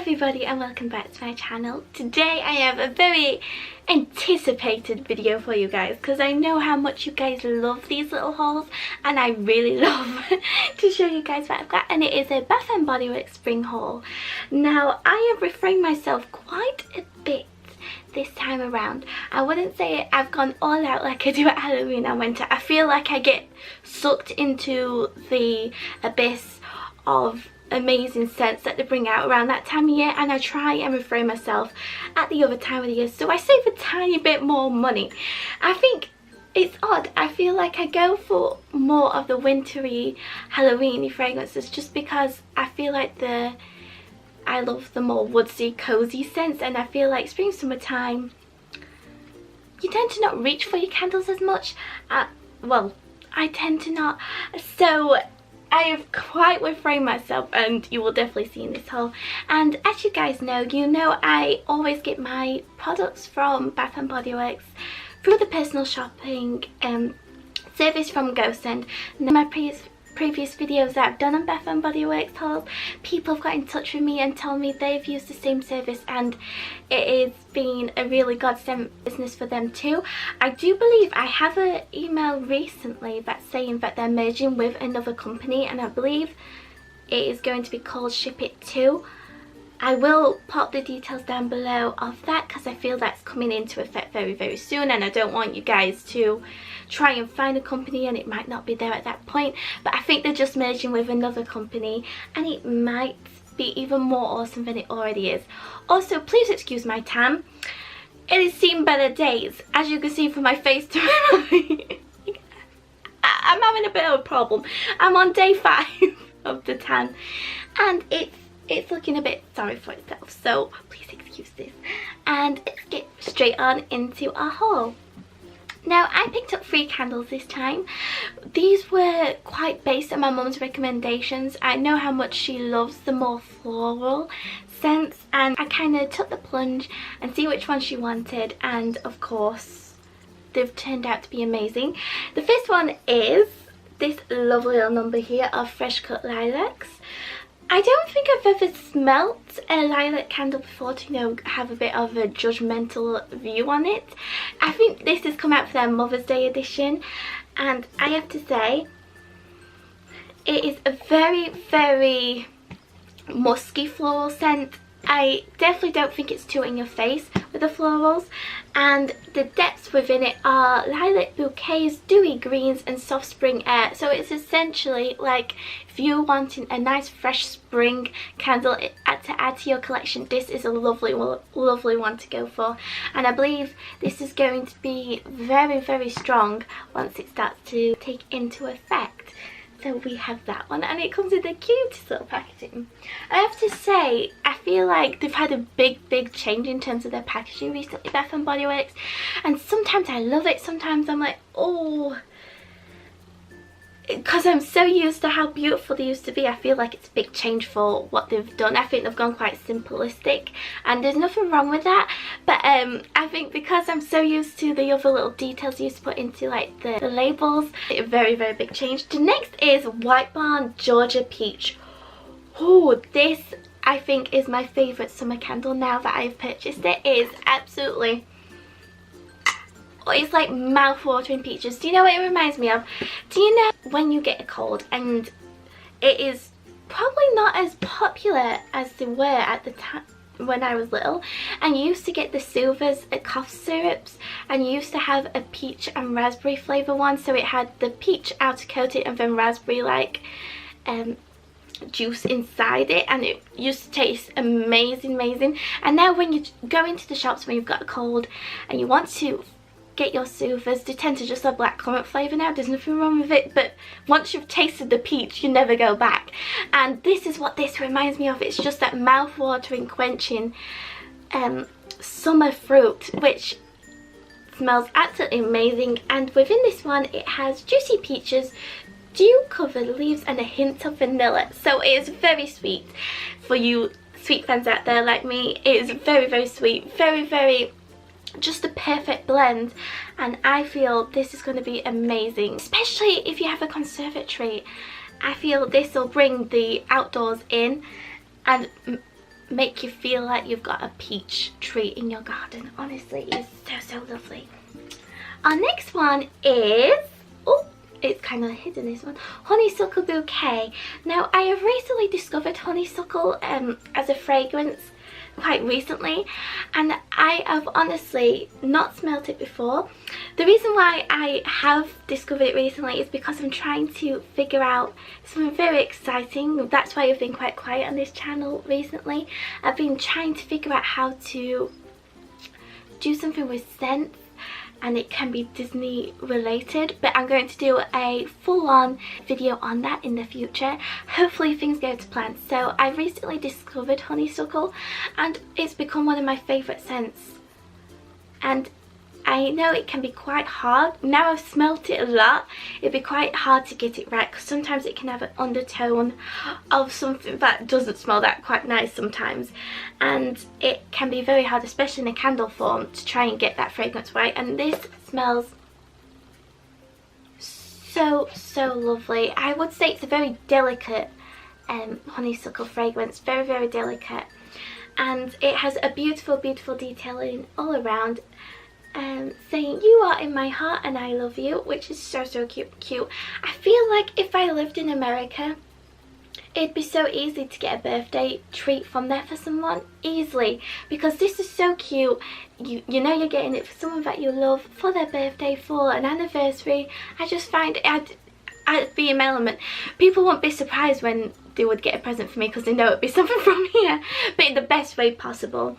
everybody and welcome back to my channel. Today I have a very anticipated video for you guys because I know how much you guys love these little hauls and I really love to show you guys what I've got, and it is a Bath & Body Works spring haul. Now I have refrained myself quite a bit this time around. I wouldn't say I've gone all out like I do at Halloween and winter. I feel like I get sucked into the abyss of amazing scents that they bring out around that time of year, and I try and refrain myself at the other time of the year, so I save a tiny bit more money. I think it's odd, I feel like I go for more of the wintry Halloweeny fragrances just because I feel like I love the more woodsy cozy scents, and I feel like spring summertime you tend to not reach for your candles as much. Well, I tend to not, so I have quite refrained myself, and you will definitely see in this haul. And as you guys know, I always get my products from Bath & Body Works through the personal shopping service from GhostSend. And in my previous videos that I've done on Bath & Body Works hauls, people have got in touch with me and told me they've used the same service and it has been a really godsend business for them too. I do believe I have an email recently that's saying that they're merging with another company, and I believe it is going to be called Ship It 2. I will pop the details down below of that because I feel that's coming into effect very soon, and I don't want you guys to try and find a company and it might not be there at that point. But I think they're just merging with another company and it might be even more awesome than it already is. Also, please excuse my tan. It has seen better days, as you can see from my face to I'm having a bit of a problem. I'm on day 5 of the tan and it's looking a bit sorry for itself, so please excuse this. And let's get straight on into our haul. Now I picked up 3 candles this time. These were quite based on my mum's recommendations. I know how much she loves the more floral scents, and I kind of took the plunge and see which one she wanted, and of course they've turned out to be amazing. The first one is this lovely little number here of fresh cut lilacs. I don't think I've ever smelt a lilac candle before to, have a bit of a judgmental view on it. I think this has come out for their Mother's Day edition, and I have to say it is a very musky floral scent. I definitely don't think it's too in your face with the florals, and the depths within it are lilac bouquets, dewy greens and soft spring air. So it's essentially like if you're wanting a nice fresh spring candle to add to your collection, this is a lovely one to go for. And I believe this is going to be very strong once it starts to take into effect. So we have that one, and it comes with the cutest little packaging. I have to say, I feel like they've had a big change in terms of their packaging recently, Bath & Body Works, and sometimes I love it, sometimes I'm like, oh, because I'm so used to how beautiful they used to be. I feel like it's a big change for what they've done. I think they've gone quite simplistic, and there's nothing wrong with that, but I think because I'm so used to the other little details they used to put into like the labels, a very big change. The next is White Barn Georgia Peach. Oh, this I think is my favourite summer candle now that I've purchased it. It is absolutely, it's like mouth-watering peaches. Do you know what it reminds me of? Do you know when you get a cold and it is probably not as popular as they were at the time when I was little, and you used to get the Soothers cough syrups, and you used to have a peach and raspberry flavour one, so it had the peach outer coating and then raspberry like juice inside it, and it used to taste amazing. And now when you go into the shops when you've got a cold and you want to get your Soothers, they tend to just have blackcurrant flavour now. There's nothing wrong with it, but once you've tasted the peach you never go back, and this is what this reminds me of. It's just that mouth-watering, quenching summer fruit which smells absolutely amazing. And within this one it has juicy peaches, dew covered leaves and a hint of vanilla, so it is very sweet for you sweet fans out there like me. It is very sweet, very just the perfect blend, and I feel this is going to be amazing, especially if you have a conservatory. I feel this will bring the outdoors in and make you feel like you've got a peach tree in your garden. Honestly, it's so lovely. Our next one is, oh, it's kind of hidden, this one, honeysuckle bouquet. Now I have recently discovered honeysuckle as a fragrance quite recently, and I have honestly not smelled it before. The reason why I have discovered it recently is because I'm trying to figure out something very exciting. That's why I've been quite quiet on this channel recently. I've been trying to figure out how to do something with scents, and it can be Disney related, but I'm going to do a full-on video on that in the future. Hopefully things go to plan. So I recently discovered honeysuckle and it's become one of my favourite scents, and I know it can be quite hard. Now I've smelt it a lot, it'd be quite hard to get it right because sometimes it can have an undertone of something that doesn't smell that quite nice sometimes, and it can be very hard, especially in a candle form, to try and get that fragrance right. And this smells so lovely. I would say it's a very delicate honeysuckle fragrance, very delicate, and it has a beautiful detailing all around, saying you are in my heart and I love you, which is so cute. I feel like if I lived in America, it'd be so easy to get a birthday treat from there for someone, easily, because this is so cute. You know you're getting it for someone that you love, for their birthday, for an anniversary. I just find I'd be in my element. People won't be surprised when they would get a present for me because they know it'd be something from here, but in the best way possible.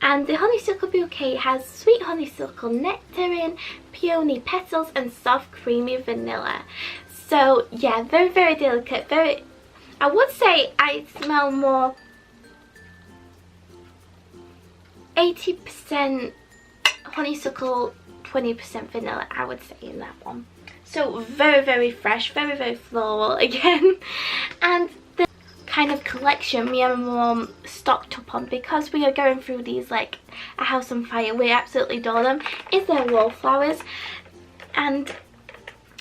And the honeysuckle bouquet has sweet honeysuckle, nectarine, peony petals and soft creamy vanilla. So yeah, very delicate, I would say I smell more 80% honeysuckle, 20% vanilla, I would say, in that one. So very fresh, very floral again. And the kind of collection me and my mum stocked up on, because we are going through these like a house on fire, we absolutely adore them, is their wallflowers. And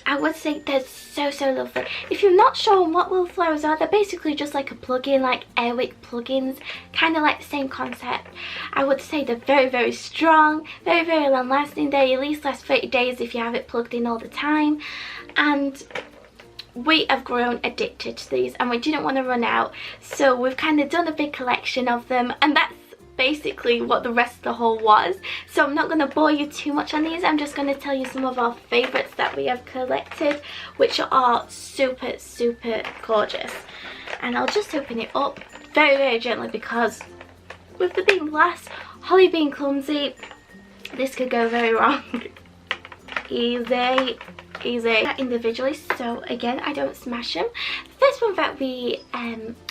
I would say they're so lovely. If you're not sure what wallflowers are, they're basically just like a plug-in, like Airwick plugins, kind of like the same concept. I would say they're very strong, very long lasting. They at least last 30 days if you have it plugged in all the time. And we have grown addicted to these and we didn't want to run out, so we've kind of done a big collection of them, and that's basically what the rest of the haul was. So I'm not going to bore you too much on these. I'm just going to tell you some of our favourites that we have collected, which are super gorgeous. And I'll just open it up very gently, because with the being glass, Holly being clumsy, this could go very wrong. Easy individually, so again, I don't smash them. The first one that we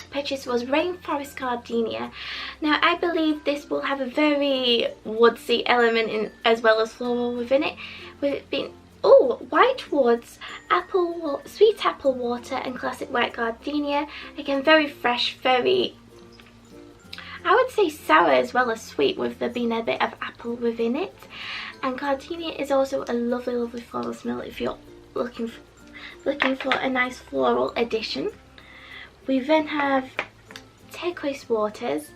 purchased was Rainforest Gardenia. Now I believe this will have a very woodsy element in, as well as floral within it, with it being white woods, sweet apple water and classic white gardenia. Again, very fresh, very, I would say sour as well as sweet, with there being a bit of apple within it. And gardenia is also a lovely floral smell if you're looking for a nice floral addition. We then have turquoise waters.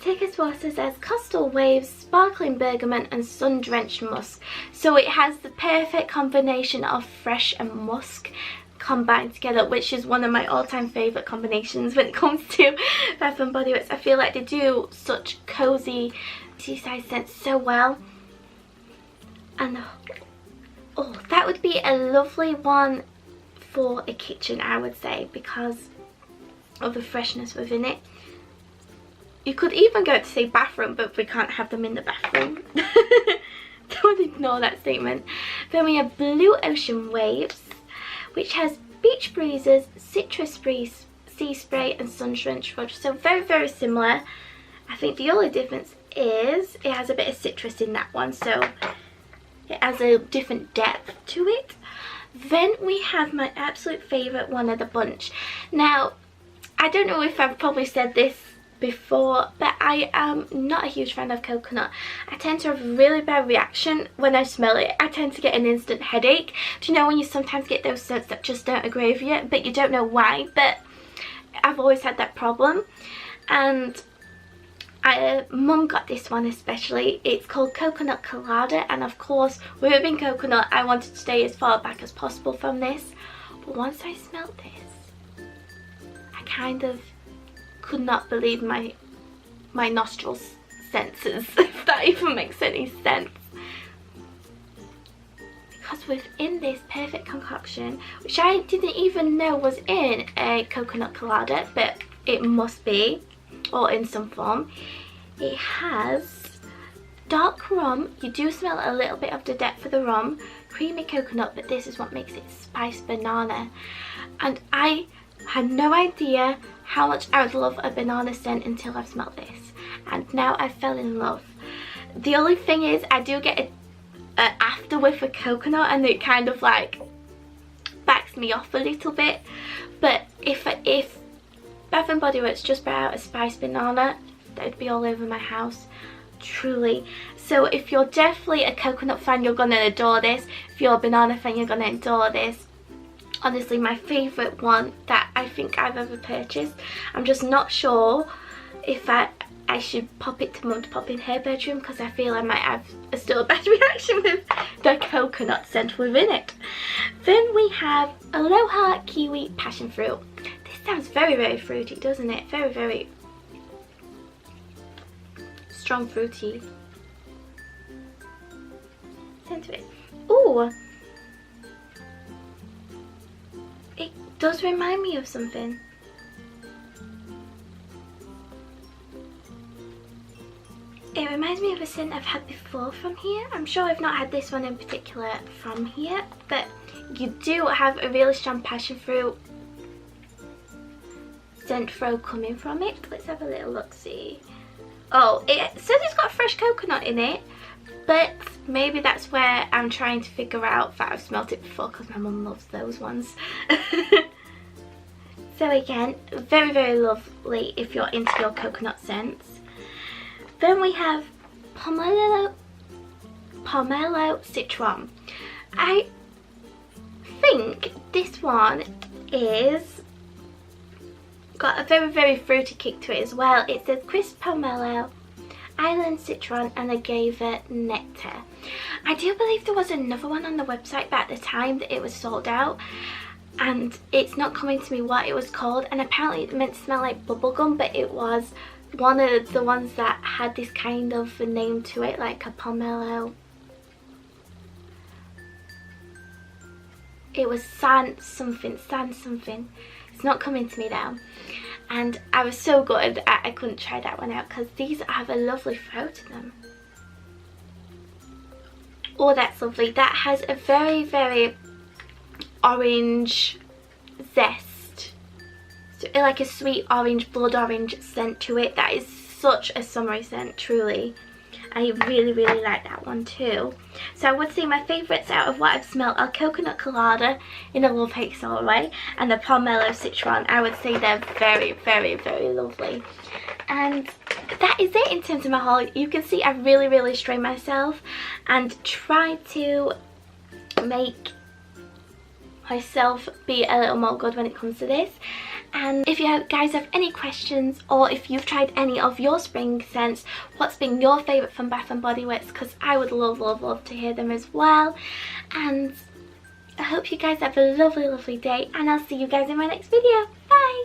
Turquoise waters as coastal waves, sparkling bergamot and sun-drenched musk. So it has the perfect combination of fresh and musk combined together, which is one of my all-time favourite combinations when it comes to Bath & Body Works. I feel like they do such cozy seaside scents so well. And that would be a lovely one for a kitchen, I would say, because of the freshness within it. You could even go to say bathroom, but we can't have them in the bathroom. Don't ignore that statement. Then we have Blue Ocean Waves, which has beach breezes, citrus breeze, sea spray and sun-drenched fudge. So very similar. I think the only difference is it has a bit of citrus in that one, so it has a different depth to it. Then we have my absolute favourite one of the bunch. Now, I don't know if I've probably said this before, but I am not a huge fan of coconut. I tend to have a really bad reaction when I smell it. I tend to get an instant headache. Do you know when you sometimes get those scents that just don't agree with you, but you don't know why? But I've always had that problem. And Mum got this one especially. It's called Coconut Colada, and of course with it being coconut I wanted to stay as far back as possible from this, but once I smelt this I kind of could not believe my nostrils senses, if that even makes any sense. Because within this perfect concoction, which I didn't even know was in a coconut colada, but it must be, or in some form, it has dark rum. You do smell a little bit of the depth of the rum, creamy coconut, but this is what makes it spiced banana. And I had no idea how much I would love a banana scent until I've smelled this, and now I fell in love. The only thing is I do get an after whiff of coconut, and it kind of like backs me off a little bit. But if Bath and Body Works just brought out a spiced banana, that would be all over my house, truly. So if you're definitely a coconut fan, you're gonna adore this. If you're a banana fan, you're gonna adore this. Honestly, my favourite one that I think I've ever purchased. I'm just not sure if I should pop it to Mum to pop in her bedroom, because I feel I might have still a bad reaction with the coconut scent within it. Then we have Aloha Kiwi Passion Fruit. This sounds very, very fruity, doesn't it? Very, very strong fruity scent to it. Ooh! It does remind me of something. It reminds me of a scent I've had before from here. I'm sure I've not had this one in particular from here, but you do have a really strong passion fruit scent throw coming from it. Let's have a little look-see. Oh, it says it's got fresh coconut in it, but maybe that's where I'm trying to figure out that I've smelt it before, because my mum loves those ones. So again, very, very lovely if you're into your coconut scents. Then we have Pomelo Citron. I think this one is got a very, very fruity kick to it as well. It says crisp pomelo, island citron and agave nectar. I do believe there was another one on the website, but at the time that it was sold out, and it's not coming to me what it was called, and apparently it meant to smell like bubblegum, but it was one of the ones that had this kind of a name to it, like a pomelo. It was sand something. It's not coming to me now. And I was so good I couldn't try that one out, because these have a lovely throw to them. Oh, that's lovely. That has a very, very orange zest, so like a sweet orange, blood orange scent to it. That is such a summery scent, truly. I really, really like that one too. So I would say my favourites out of what I've smelled are Coconut Colada in a love-hate sort of way, and the Pomelo Citron. I would say they're very, very, very lovely. And that is it in terms of my haul. You can see I really, really strained myself and tried to make myself be a little more good when it comes to this. And if you guys have any questions, or if you've tried any of your spring scents, what's been your favourite from Bath and Body Works, because I would love, love, love to hear them as well. And I hope you guys have a lovely, lovely day, and I'll see you guys in my next video. Bye!